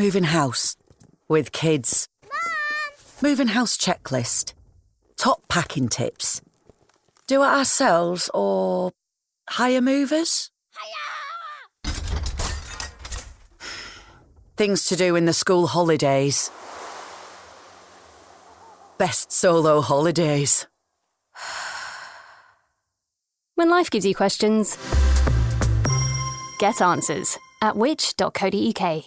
Moving house. With kids. Mum! Moving house checklist. Top packing tips. Do it ourselves or hire movers? Hiya! Things to do in the school holidays. Best solo holidays. When life gives you questions, get answers at which.co.uk.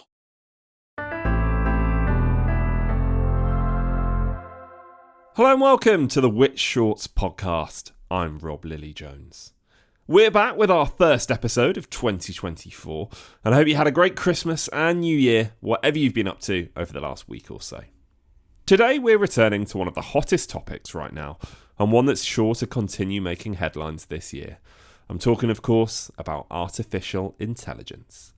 Hello and welcome to the Which Shorts podcast. I'm Rob Lilly-Jones. We're back with our first episode of 2024, and I hope you had a great Christmas and New Year, whatever you've been up to over the last week or so. Today we're returning to one of the hottest topics right now, and one that's sure to continue making headlines this year. I'm talking, of course, about artificial intelligence.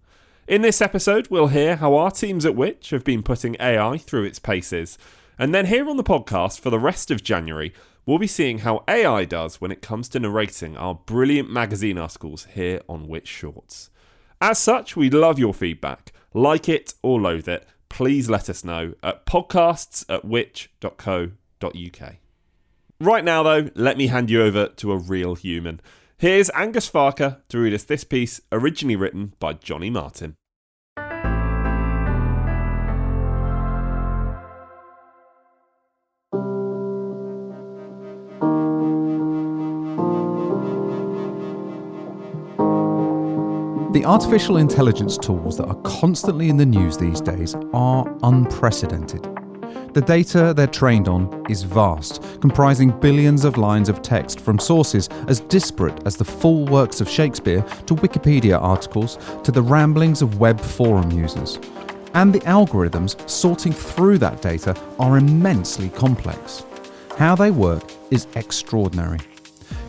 In this episode, we'll hear how our teams at Which have been putting AI through its paces. And then here on the podcast for the rest of January, we'll be seeing how AI does when it comes to narrating our brilliant magazine articles here on Which Shorts. As such, we'd love your feedback. Like it or loathe it, please let us know at podcasts@which.co.uk. Right now though, let me hand you over to a real human. Here's Angus Farker to read us this piece originally written by Johnny Martin. The artificial intelligence tools that are constantly in the news these days are unprecedented. The data they're trained on is vast, comprising billions of lines of text from sources as disparate as the full works of Shakespeare to Wikipedia articles to the ramblings of web forum users. And the algorithms sorting through that data are immensely complex. How they work is extraordinary.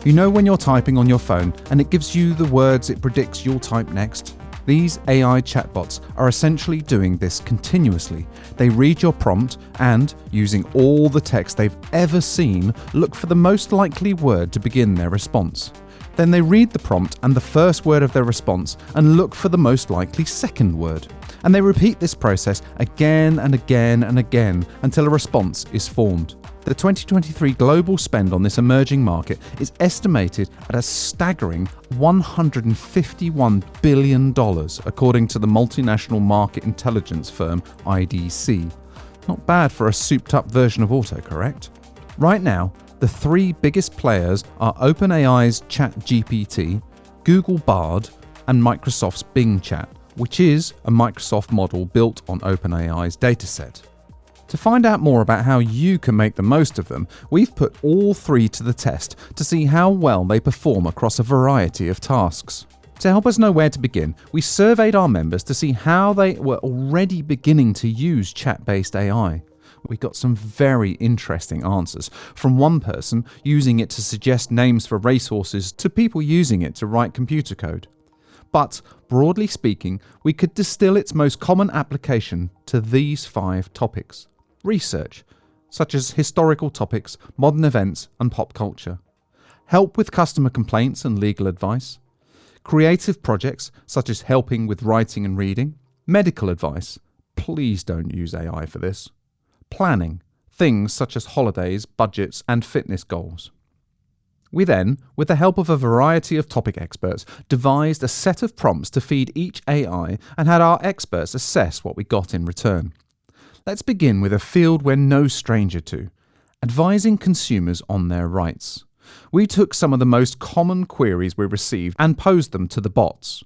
You know when you're typing on your phone and it gives you the words it predicts you'll type next? These AI chatbots are essentially doing this continuously. They read your prompt and, using all the text they've ever seen, look for the most likely word to begin their response. Then they read the prompt and the first word of their response and look for the most likely second word. And they repeat this process again and again and again until a response is formed. The 2023 global spend on this emerging market is estimated at a staggering $151 billion, according to the multinational market intelligence firm IDC. Not bad for a souped-up version of autocorrect. Right now, the three biggest players are OpenAI's ChatGPT, Google Bard, and Microsoft's Bing Chat, which is a Microsoft model built on OpenAI's dataset. To find out more about how you can make the most of them, we've put all three to the test to see how well they perform across a variety of tasks. To help us know where to begin, we surveyed our members to see how they were already beginning to use chat-based AI. We got some very interesting answers, from one person using it to suggest names for racehorses to people using it to write computer code. But, broadly speaking, we could distill its most common application to these 5 topics. Research, such as historical topics, modern events, and pop culture. Help with customer complaints and legal advice. Creative projects, such as helping with writing and reading. Medical advice. Please don't use AI for this. Planning, things such as holidays, budgets, and fitness goals. We then, with the help of a variety of topic experts, devised a set of prompts to feed each AI and had our experts assess what we got in return. Let's begin with a field we're no stranger to, advising consumers on their rights. We took some of the most common queries we received and posed them to the bots.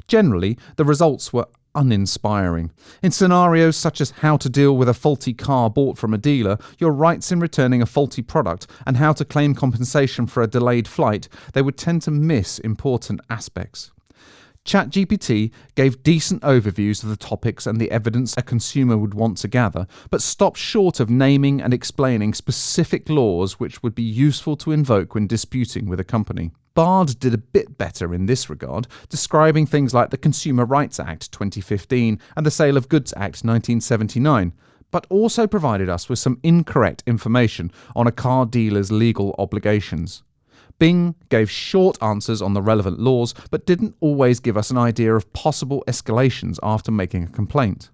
Generally, the results were uninspiring. In scenarios such as how to deal with a faulty car bought from a dealer, your rights in returning a faulty product, and how to claim compensation for a delayed flight, they would tend to miss important aspects. ChatGPT gave decent overviews of the topics and the evidence a consumer would want to gather, but stopped short of naming and explaining specific laws which would be useful to invoke when disputing with a company. Bard did a bit better in this regard, describing things like the Consumer Rights Act 2015 and the Sale of Goods Act 1979, but also provided us with some incorrect information on a car dealer's legal obligations. Bing gave short answers on the relevant laws, but didn't always give us an idea of possible escalations after making a complaint.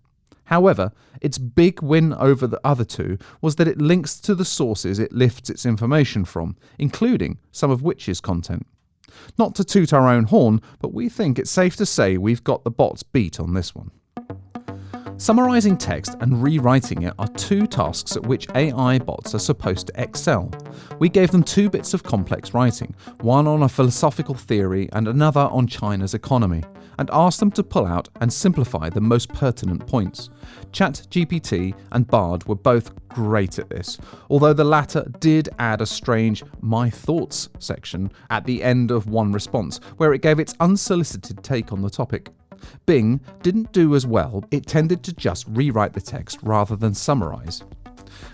However, its big win over the other two was that it links to the sources it lifts its information from, including some of Which's content. Not to toot our own horn, but we think it's safe to say we've got the bots beat on this one. Summarising text and rewriting it are two tasks at which AI bots are supposed to excel. We gave them 2 bits of complex writing, one on a philosophical theory and another on China's economy, and asked them to pull out and simplify the most pertinent points. ChatGPT and Bard were both great at this, although the latter did add a strange "my thoughts" section at the end of one response, where it gave its unsolicited take on the topic. Bing didn't do as well. It tended to just rewrite the text rather than summarise.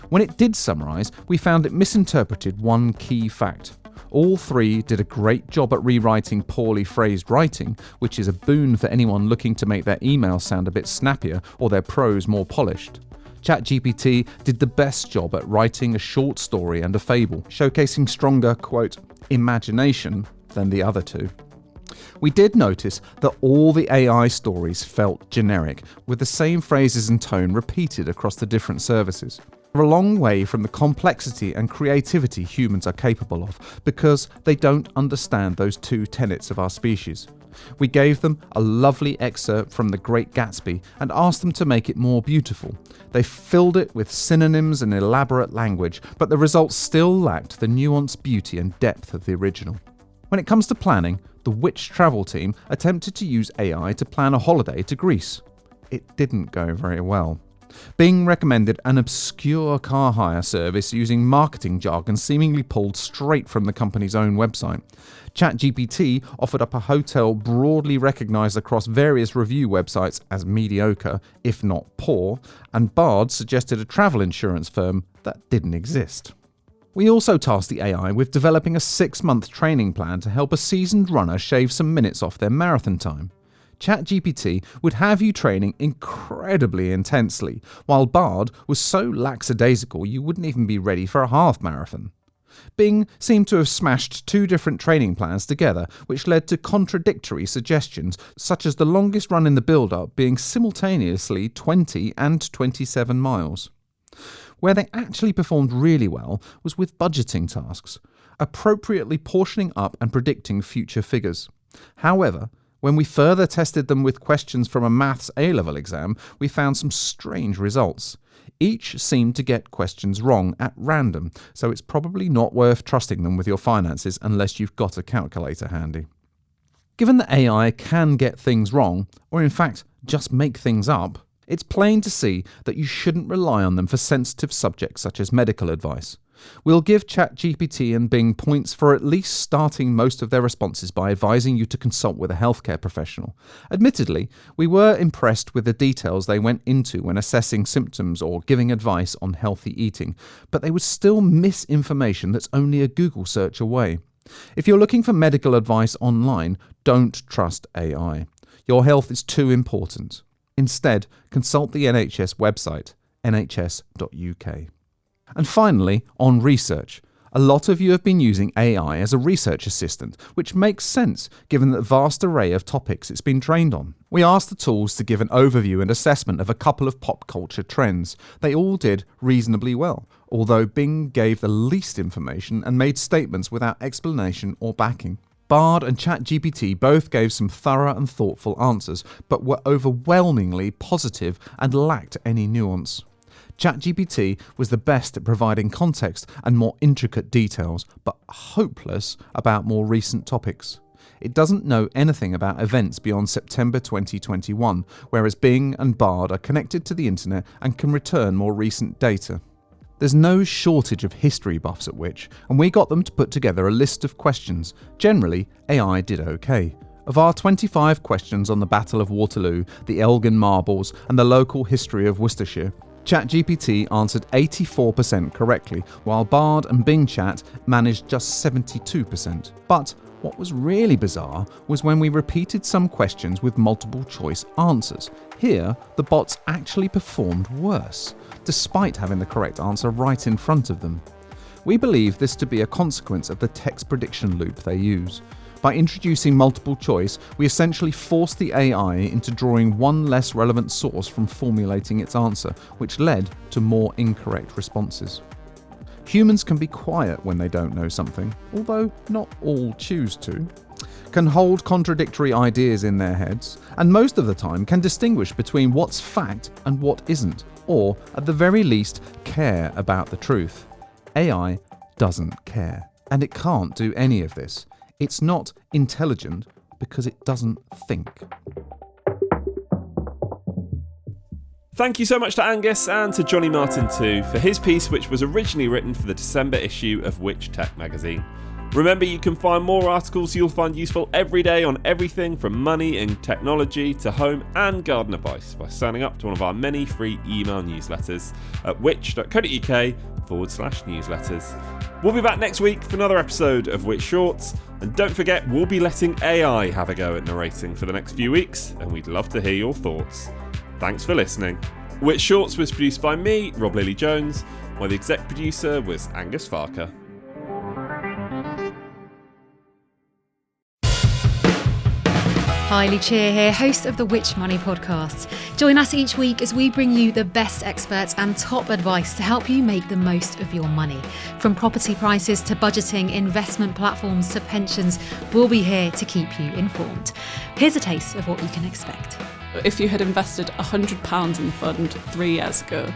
When it did summarise, we found it misinterpreted one key fact. All 3 did a great job at rewriting poorly phrased writing, which is a boon for anyone looking to make their email sound a bit snappier or their prose more polished. ChatGPT did the best job at writing a short story and a fable, showcasing stronger, quote, imagination than the other 2. We did notice that all the AI stories felt generic, with the same phrases and tone repeated across the different services. We're a long way from the complexity and creativity humans are capable of, because they don't understand those 2 tenets of our species. We gave them a lovely excerpt from The Great Gatsby and asked them to make it more beautiful. They filled it with synonyms and elaborate language, but the results still lacked the nuanced beauty and depth of the original. When it comes to planning, the Which travel team attempted to use AI to plan a holiday to Greece. It didn't go very well. Bing recommended an obscure car hire service using marketing jargon seemingly pulled straight from the company's own website. ChatGPT offered up a hotel broadly recognised across various review websites as mediocre, if not poor, and Bard suggested a travel insurance firm that didn't exist. We also tasked the AI with developing a 6-month training plan to help a seasoned runner shave some minutes off their marathon time. ChatGPT would have you training incredibly intensely, while Bard was so lackadaisical you wouldn't even be ready for a half marathon. Bing seemed to have smashed 2 different training plans together, which led to contradictory suggestions, such as the longest run in the build-up being simultaneously 20 and 27 miles. Where they actually performed really well was with budgeting tasks, appropriately portioning up and predicting future figures. However, when we further tested them with questions from a maths A-level exam, we found some strange results. Each seemed to get questions wrong at random, so it's probably not worth trusting them with your finances unless you've got a calculator handy. Given that AI can get things wrong, or in fact just make things up, it's plain to see that you shouldn't rely on them for sensitive subjects such as medical advice. We'll give ChatGPT and Bing points for at least starting most of their responses by advising you to consult with a healthcare professional. Admittedly, we were impressed with the details they went into when assessing symptoms or giving advice on healthy eating, but they would still miss information that's only a Google search away. If you're looking for medical advice online, don't trust AI. Your health is too important. Instead, consult the NHS website, nhs.uk. And finally, on research. A lot of you have been using AI as a research assistant, which makes sense given the vast array of topics it's been trained on. We asked the tools to give an overview and assessment of a couple of pop culture trends. They all did reasonably well, although Bing gave the least information and made statements without explanation or backing. Bard and ChatGPT both gave some thorough and thoughtful answers, but were overwhelmingly positive and lacked any nuance. ChatGPT was the best at providing context and more intricate details, but hopeless about more recent topics. It doesn't know anything about events beyond September 2021, whereas Bing and Bard are connected to the internet and can return more recent data. There's no shortage of history buffs at Which, and we got them to put together a list of questions. Generally, AI did okay. Of our 25 questions on the Battle of Waterloo, the Elgin Marbles, and the local history of Worcestershire, ChatGPT answered 84% correctly, while Bard and Bing Chat managed just 72%. But what was really bizarre was when we repeated some questions with multiple choice answers. Here, the bots actually performed worse, despite having the correct answer right in front of them. We believe this to be a consequence of the text prediction loop they use. By introducing multiple choice, we essentially forced the AI into drawing one less relevant source from formulating its answer, which led to more incorrect responses. Humans can be quiet when they don't know something, although not all choose to, can hold contradictory ideas in their heads, and most of the time can distinguish between what's fact and what isn't, or, at the very least, care about the truth. AI doesn't care, and it can't do any of this. It's not intelligent because it doesn't think. Thank you so much to Angus and to Johnny Martin too for his piece, which was originally written for the December issue of Which Tech magazine. Remember, you can find more articles you'll find useful every day on everything from money and technology to home and garden advice by signing up to one of our many free email newsletters at which.co.uk/newsletters. We'll be back next week for another episode of Which Shorts, and don't forget, we'll be letting AI have a go at narrating for the next few weeks, and we'd love to hear your thoughts. Thanks for listening. Which Shorts was produced by me, Rob Lilly-Jones, while the exec producer was Angus Farker. Hi, Lucia here, host of the Which Money podcast. Join us each week as we bring you the best experts and top advice to help you make the most of your money. From property prices to budgeting, investment platforms to pensions, we'll be here to keep you informed. Here's a taste of what you can expect. If you had invested £100 in the fund 3 years ago,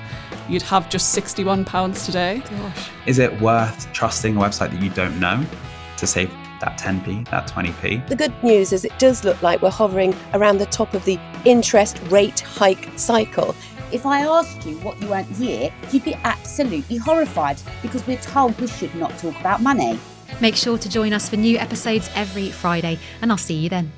you'd have just £61 today. Gosh. Is it worth trusting a website that you don't know to save that 10p, that 20p? The good news is it does look like we're hovering around the top of the interest rate hike cycle. If I asked you what you earned a year, you'd be absolutely horrified because we're told we should not talk about money. Make sure to join us for new episodes every Friday, and I'll see you then.